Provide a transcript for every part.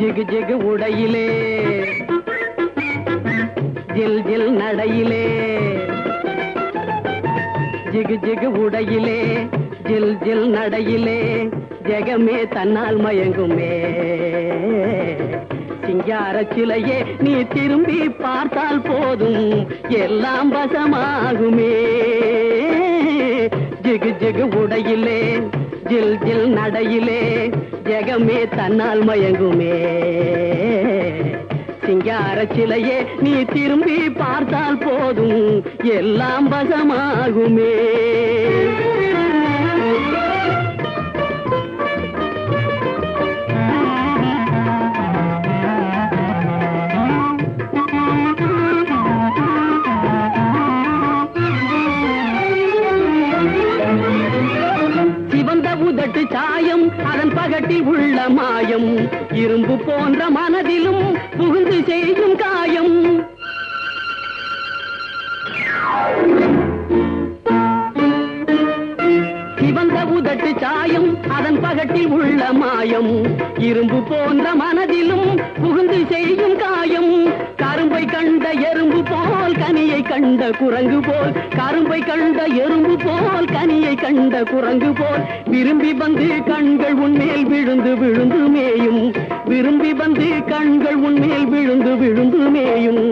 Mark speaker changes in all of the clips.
Speaker 1: ஜிகு ஜிகு உடையிலே ஜில் ஜில் நடையிலே ஜிகு ஜிகு உடையிலே ஜில் ஜில் நடையிலே ஜெகமே தன்னால் மயங்குமே சிங்கார சிலையே நீ திரும்பி பார்த்தால் போதும் எல்லாம் வசமாகுமே ஜிகு ஜிகு உடையிலே ஜில் ஜில் நடையிலே ஜெகமே தன்னால் மயங்குமே சிங்கார சிலையே நீ திரும்பி பார்த்தால் போதும் எல்லாம் வசமாகுமே உதட்டு சாயம் அதன் பகட்டில் உள்ள மாயம் இரும்பு போன்ற மனதிலும் புகுந்து செய்யும் காயம் சிவந்த உதட்டு சாயம் அதன் பகட்டில் உள்ள மாயம் இரும்பு போன்ற மனதிலும் புகுந்து செய்யும் காயம் கரும்பை கண்ட எறும்பு போல் கனியை கண்ட குரங்கு போல் கரும்பை கண்ட எறும்பு போல் கனியை கண்ட குரங்கு போல் விரும்பி வந்து கண்கள் உன்மேல் விழுந்து விழுந்து மேயும் விரும்பி வந்து கண்கள் உன்மேல் விழுந்து விழுந்து மேயும்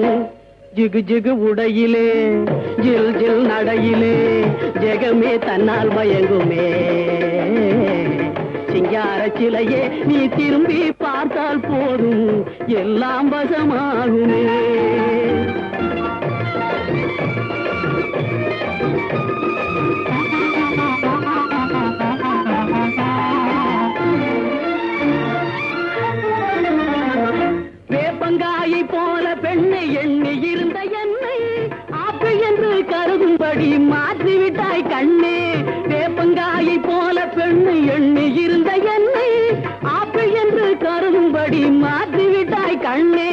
Speaker 1: ஜிகு ஜிகு உடையிலே ஜில் ஜில் நடையிலே ஜெகமே தன்னால் மயங்குமே சிங்கார சிலையே நீ திரும்பி பார்த்தால் போதும் எல்லாம் வசமாகுமே வேப்பங்காயை போல பெண்ணை எண்ணி இருந்த என்னை ஆப்பிள் என்று கருதும்படி மாற்றிவிட்டாய் கண்ணே வேப்பங்காயை போல பெண்ணை எண்ணி இருந்த என்னை ஆப்பிள் என்று கருதும்படி மாற்றிவிட்டாய் கண்ணே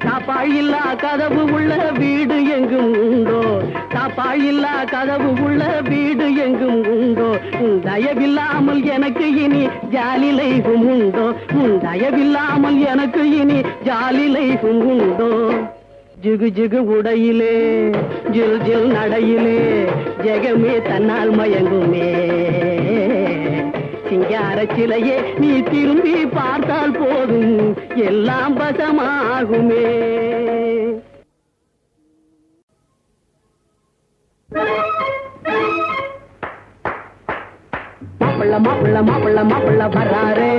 Speaker 1: தாப்பாயில்லா கதவு உள்ள வீடு எங்கும் உண்டோ தாப்பாயில்லா கதவு உள்ள வீடு எங்கும் உண்டோ தயவில்லாமல் எனக்கு இனி ஜாலிலைகும் உண்டோ தயவில்லாமல் எனக்கு இனி ஜாலிலைகும் உண்டோ ஜிகு ஜிகு உடையிலே ஜில் ஜில் நடையிலே ஜெகமே தன்னால் மயங்குமே சிங்கார சிலையே நீ திரும்பி பார்த்தால் போதும் எல்லாம் வசமாகுமே மாப்பிள்ள மாப்பிள்ள மாப்பிள்ள மாப்பிள்ள வர்றாரே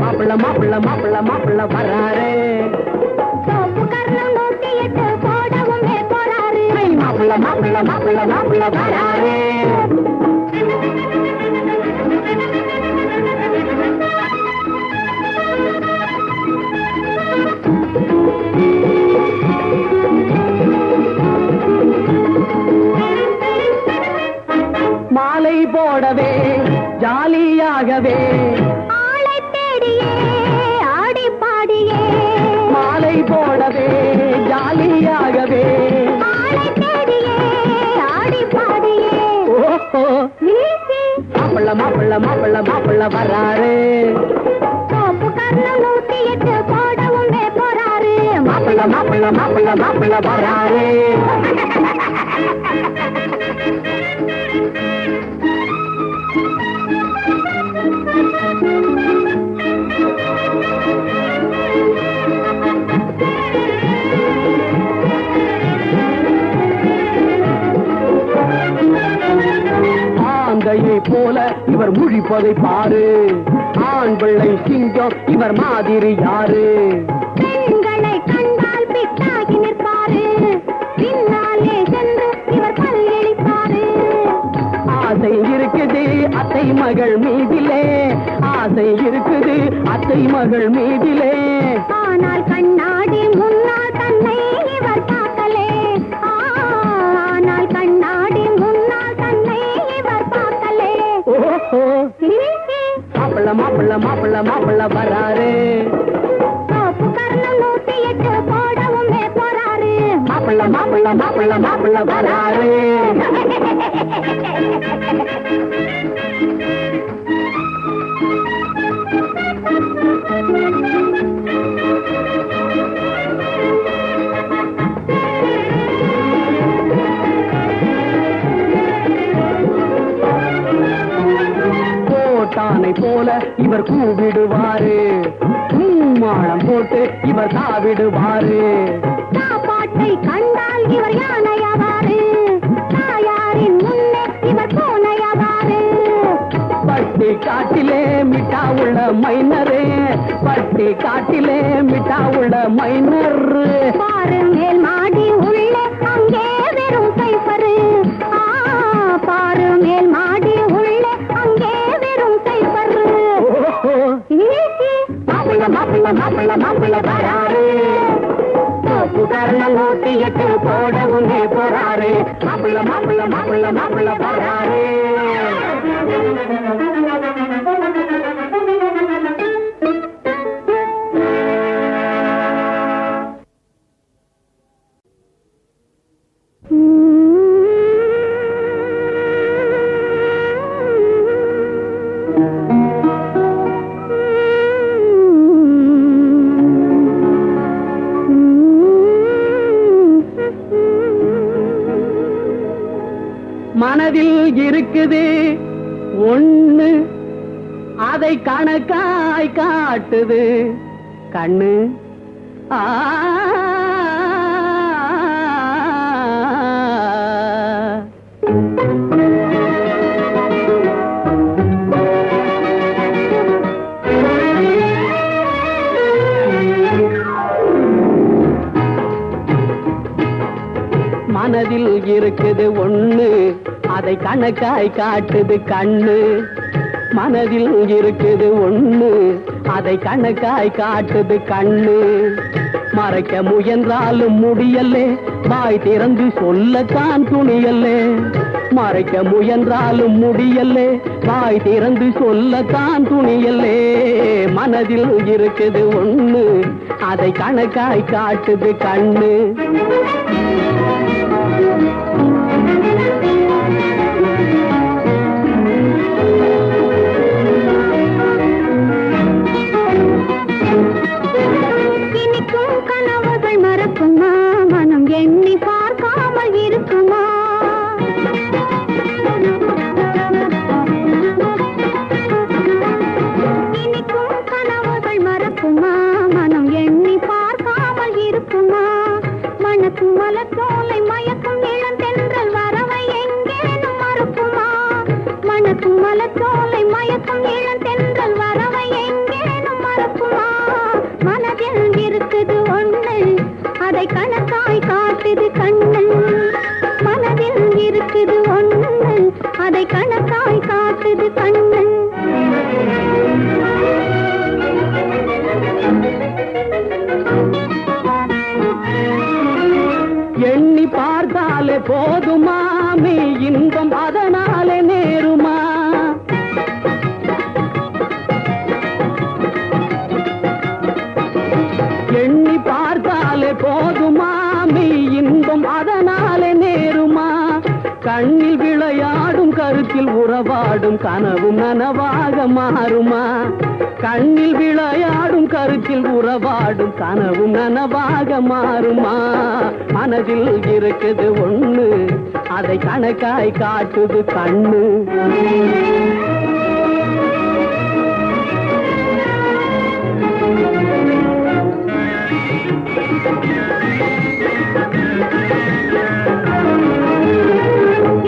Speaker 1: மாப்பிள்ள மாப்பிள்ள மாப்பிள்ள மாப்பிள்ள வர்றாரே மாப்பிள்ள மாப்பிள்ள மாப்பிள்ள மாப்பிள்ள வர்றாரே மாலை போடவே ஜாலியாகவே
Speaker 2: ஆளை தேடியே ஆடி பாடியே
Speaker 1: மாலை போடவே ஜாலியாகவே
Speaker 2: ஆளை தேடியே ஆடி பாடியே
Speaker 1: ஓஹோ மாப்பிள்ள மாப்பிள்ள மாப்பிள்ள மாப்பிள்ள வர்றாரு
Speaker 2: சோப்பு கர்ணம் 108 போடவும் போறாரு
Speaker 1: மாப்பிள்ள மாப்பிள்ள மாப்பிள்ள மாப்பிள்ள வர்றாரு ஆந்தையை போல இவர் முழிப்பதை பாரு ஆண் பிள்ளை சிங்கம் இவர் மாதிரி யாரு
Speaker 2: பெண்களை கண்டால் பிட்டாகி நிற்பாரு பின்னாலே சென்று இவர் பல்லிழிப்பாரு
Speaker 1: ஆசை இருக்குது அத்தை மகள் மீதிலே ஆசை இருக்குது அத்தை மகள் மீதிலே
Speaker 2: ஆனால் கண்ணாடி முன்னால் தன்னை இவர் பார்க்கலே ஆனால் கண்ணாடி முன்னால் தன்னை இவர் பார்க்கலே
Speaker 1: ஓஹோ மாப்பிள்ள மாப்பிள்ள மாப்பிள்ள மாப்பிள்ள வர்றாரு
Speaker 2: சோப்பு கர்ணம் 108 போடவும் போறாரு
Speaker 1: மாப்பிள்ள மாப்பிள்ள மாப்பிள்ள மாப்பிள்ள வர்றாரு மாட்டானை போல இவர் கூவிடுவாரு, மாளம் போட்டு இவர் தாவிடுவாரு.
Speaker 2: சாப்பாட்டை கண்டால் இவர் யானையாவாரு, தாயாரின் முன்னே இவர் பூனையாவாரு.
Speaker 1: பட்டி காட்டிலே மிட்டா உள்ள மைனரே, பட்டி காட்டிலே மிட்டா உள்ள மைனர்.
Speaker 2: பாரு மேல் மாடி உள்ளே அங்கே வெறும் சைபரு, பாரு மேல் மாடி உள்ளே அங்கே வெறும் சைபரு. மாப்பிள்ள மாப்பிள்ள மாப்பிள்ள மாப்பிள்ள வராரு, தோப்புக்காரன் 108 போடவும் போறாரு. மாப்பிள்ள மாப்பிள்ள மாப்பிள்ள மாப்பிள்ள வராரு.
Speaker 1: மனதில் இருக்குது ஒண்ணு, அதை கணக்காய் காட்டுது கண்ணு. மனதில் இருக்குது ஒண்ணு, அதை கணக்காய் காட்டுது கண்ணு. மனதில் இருக்குது ஒண்ணு, அதை கணக்காய் காட்டுது கண்ணு. மறைக்க முயன்றாலும் முடியல்லே, வாய் திறந்து சொல்லத்தான் துணியல்லே. மறைக்க முயன்றாலும் முடியல்லே, வாய் திறந்து சொல்லத்தான் துணியல்லே. மனதில் இருக்குது ஒண்ணு, அதை கணக்காய் காட்டுது கண்ணு.
Speaker 2: இனிக்கும் கனவுகள் மறக்குமா, மனம் எண்ணி பார்க்காமல் இருக்குமா? இனிக்கும் கனவுகள் மறக்குமா, மனம் எண்ணி பார்க்காமல் இருக்குமா? மணக்கும் மலத்தோலை மயக்கும் இளந்தென்றல் வரவை எங்கேனும் மறுக்குமா? மணக்கும் மலத்தோலை மயக்கும் இளந்தென்றல் வரவை எங்கேனும் மறுக்குமா? மனதில் இருக்குது ஒண்ணு, அதை கணக்காய் காட்டுது கண்ணு. மனதில் இருக்குது ஒண்ணு, அதை கணக்காய் காட்டுது கண்ணு.
Speaker 1: எண்ணி பார்த்தாலே போதுமா, நீ இன்பம் அதனாலே நேருமா? எண்ணி பார்த்தாலே போதுமா, நீ இன்பம் அதனாலே நேருமா? கண்ணில் விளையாடும் கருத்தில் உறவாடும் கனவும் நனவாக மாறுமா? கண்ணில் விளையாடும் கருத்தில் உறவாடும் கனவும் நனவாக மாறுமா? மனதில் இருக்குது ஒண்ணு, அதை கணக்காய் காட்டுது கண்ணு.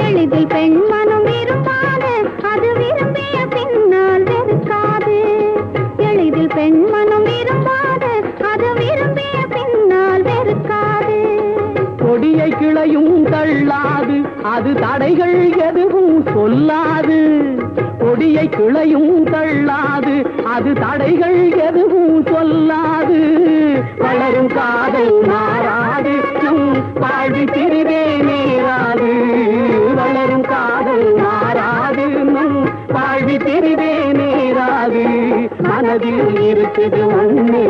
Speaker 2: எளிதில் பெண் மனம் விரும்பாது, அது விரும்பிய பின்னால் வெறுக்காது. எளிதில் பெண் மனம் விரும்பாது, அது விரும்பிய பின்னால் வெறுக்காது.
Speaker 1: கொடியை கிளையும் தள்ளாது, அது தடைகள் எதுவும் சொல்லாது. கொடியை கிளையும் தள்ளாது, அது தடைகள் எதுவும் சொல்லாது. வளரும் காதல் மாறாது, வாழ்வி பிரிவே நேராது. வளரும் காதல் மாறாது, வாழ்வி பிரிவே நேராது. மனதில் இருக்குது ஒண்ணு,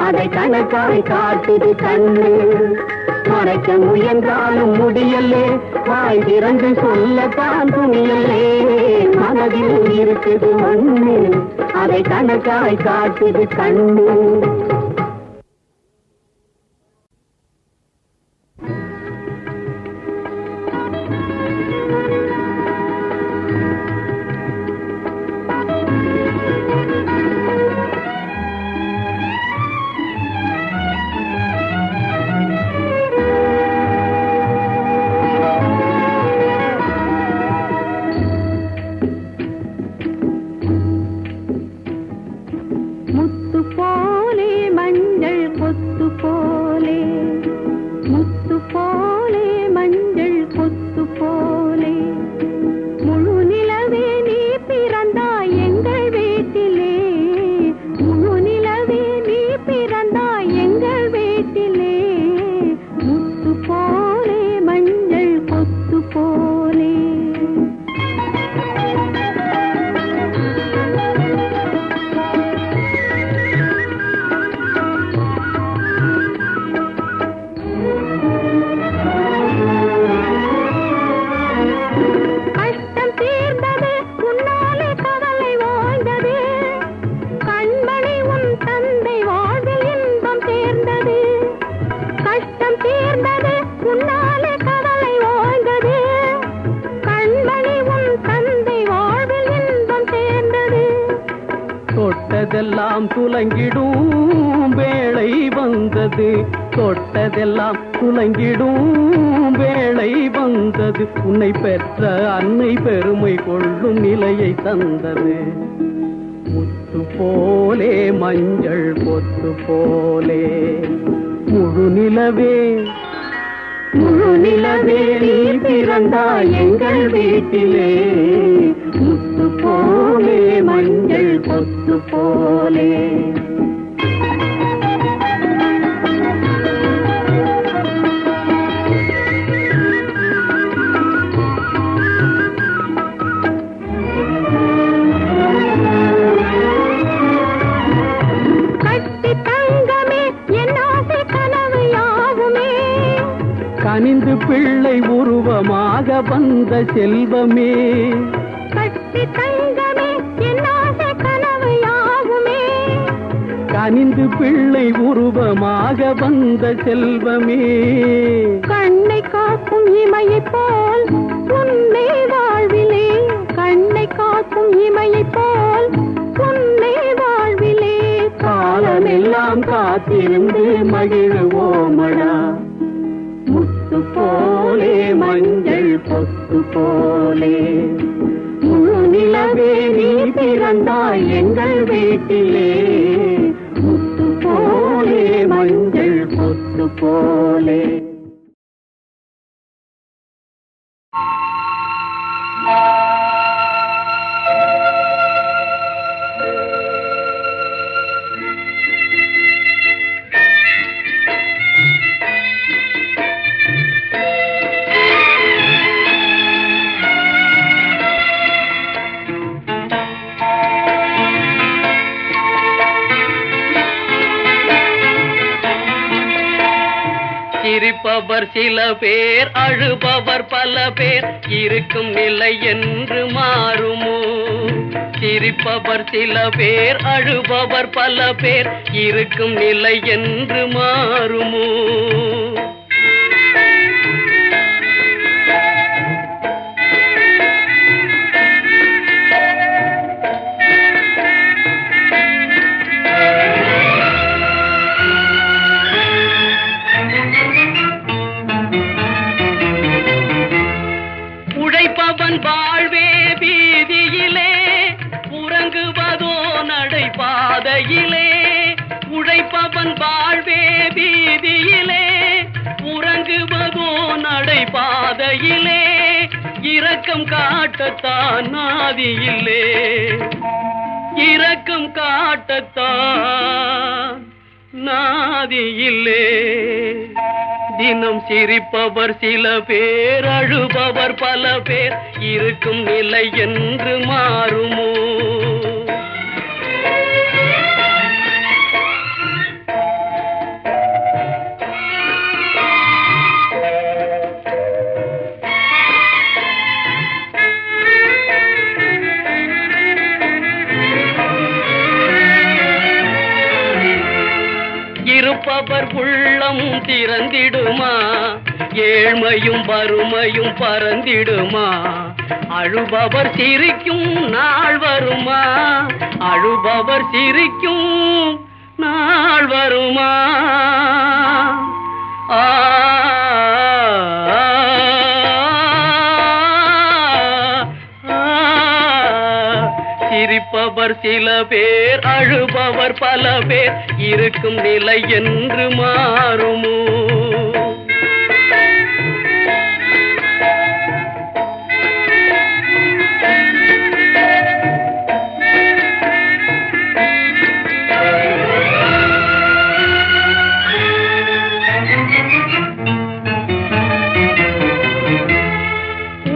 Speaker 1: அதை கணக்காய் காட்டுது கண்ணு. மறைக்க முயன்றாலும் முடியல்லே, வாய் திறந்து சொல்லத்தான் துணியல்லே. மனதில் இருக்குது ஒண்ணு, அதை கணக்காய் காட்டுது கண்ணு. தொட்டதெல்லாம் துலங்கிடும் வேளை வந்தது, தொட்டதெல்லாம் துலங்கிடும் வேளை வந்தது, உன்னை பெற்ற அன்னை பெருமை கொள்ளும் நிலையை தந்தது. முத்து போலே மஞ்சள் கொத்து போலே முழு நிலவே நீ பிறந்தாய் எங்கள் வீட்டிலே, முத்து போலே மஞ்சள் கொத்து போலே. கனிந்து பிள்ளை உருவமாக வந்த செல்வமே,
Speaker 2: கட்டி தங்கமே என்னாச கனவு யாவுமே,
Speaker 1: கனிந்து பிள்ளை உருவமாக வந்த செல்வமே.
Speaker 2: கண்ணை காக்கும் இமையை போல் உன்னை வாழ்விலே, கண்ணை காக்கும் இமையை போல் உன்னை வாழ்விலே,
Speaker 1: காலமெல்லாம் காத்திருந்து மகிழ்வோமடா. முத்து போலே மஞ்சள் கொத்து போலே முழு நிலவே நீ பிறந்தாய் எங்கள் வீட்டிலே, முத்து போலே மஞ்சள் கொத்து போலே. சிரிப்பவர் சில பேர், அழுபவர் பல பேர், இருக்கும் நிலை என்று மாறுமோ? சிரிப்பவர் சில பேர், அழுபவர் பல பேர், இருக்கும் நிலை என்று மாறுமோ? வாழ்வே வீதியிலே உறங்குவதோ நடைபாதையிலே, உழைப்பவன் வாழ்வே வீதியிலே உறங்குவதோ நடைபாதையிலே, இரக்கம் காட்டத்தான் நாதியிலே, இரக்கம் காட்டத்தான் நாதியிலே. தினம் சிரிப்பவர் சில பேர், அழுபவர் பல பேர், இருக்கும் நிலை என்று மாறுமோ? இருப்பவர் உள்ளம் திறந்திடுமா? ஏழ்மையும் வறுமையும் பறந்திடுமா? அழுபவர் சிரிக்கும் நாள் வருமா? அழுபவர் சிரிக்கும் நாள் வருமா? சிரிப்பவர் சில பேர், அழுபவர் பல பேர், இருக்கும் நிலை என்று மாறுமோ?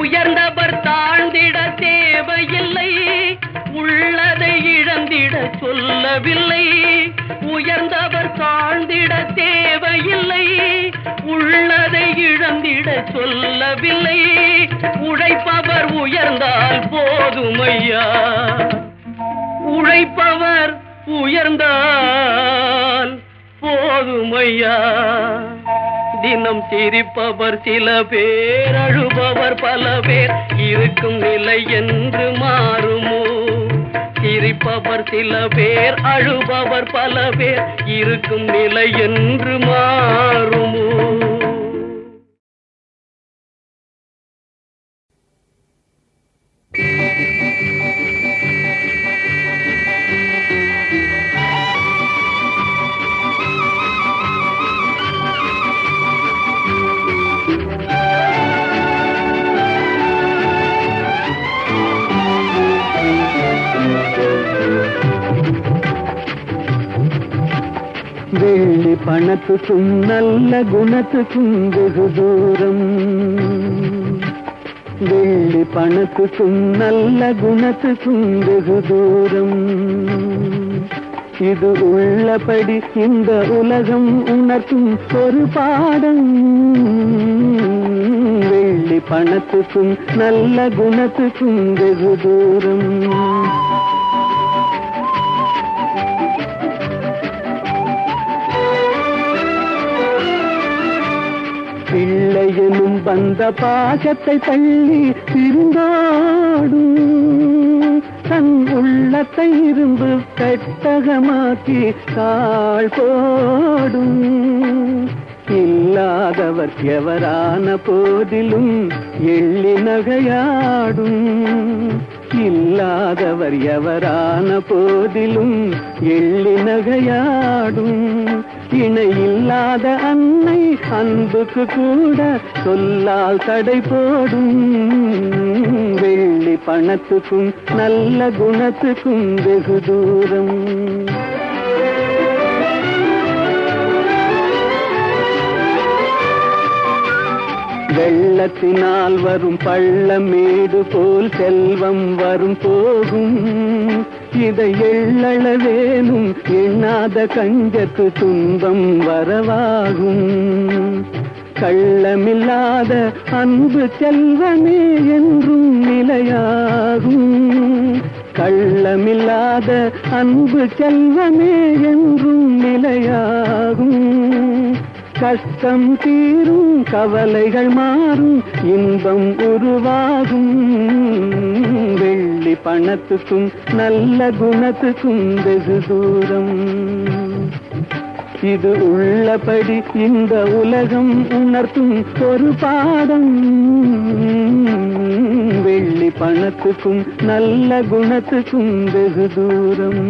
Speaker 1: உயர்ந்தவர் தாழ்ந்திட தேவையில்லை, உள்ளதை இழந்திட சொல்லவில்லை. உயர்ந்தவர் தாழ்ந்திட தேவையில்லை, உள்ளதை இழந்திட சொல்லவில்லை. உழைப்பவர் உயர்ந்தால் போதுமையா, உழைப்பவர் உயர்ந்தால் போதுமையா. தினம் சிரிப்பவர் சில பேர், அழுபவர் பல பேர், இருக்கும் நிலை என்று மாறுமோ? சிரிப்பவர் சில பேர், அழுபவர் பல பேர், இருக்கும் நிலை என்று மாறுமோ?
Speaker 2: வெள்ளி பணத்துக்கும் நல்ல குணத்துக்கும் வெகு தூரம், வெள்ளி பணத்துக்கும் நல்ல குணத்துக்கும் வெகு தூரம். இது உள்ளபடி இந்த உலகம் உணர்த்தும் ஒரு பாடம். வெள்ளி பணத்துக்கும் நல்ல குணத்துக்கும் வெகு தூரம். பிள்ளையனும் வந்த பாசத்தை தள்ளி திருந்தாடும், தன் உள்ளத்தை இரும்பு பெட்டகமாக்கி தாழ் போடும். இல்லாதவர் எவரான போதிலும் எள்ளி நகையாடும், இல்லாதவர் எவரான போதிலும் எள்ளி நகையாடும். இணை இல்லாத அன்னை அன்புக்கு கூட சொல்லால் தடை போடும். வெள்ளி பணத்துக்கும் நல்ல குணத்துக்கும் வெகு தூரம். வெள்ளத்தினால் வரும் பள்ளமேடு போல் செல்வம் வரும் போகும். இதை எள்ளளவேனும் எண்ணாத கஞ்சத்து துன்பம் வரவாகும். கள்ளமில்லாத அன்பு செல்வமே என்றும் நிலையாகும். கள்ளமில்லாத அன்பு செல்வமே என்றும் நிலையாகும். கஷ்டம் தீரும், கவலைகள் மாறும், இன்பம் உருவாகும். வெள்ளி பணத்துக்கும் நல்ல குணத்துக்கும் வெகு தூரம். இது உள்ளபடி இந்த உலகம் உணர்த்தும் ஒரு பாடம். வெள்ளி பணத்துக்கும் நல்ல குணத்துக்கும் வெகு தூரம்.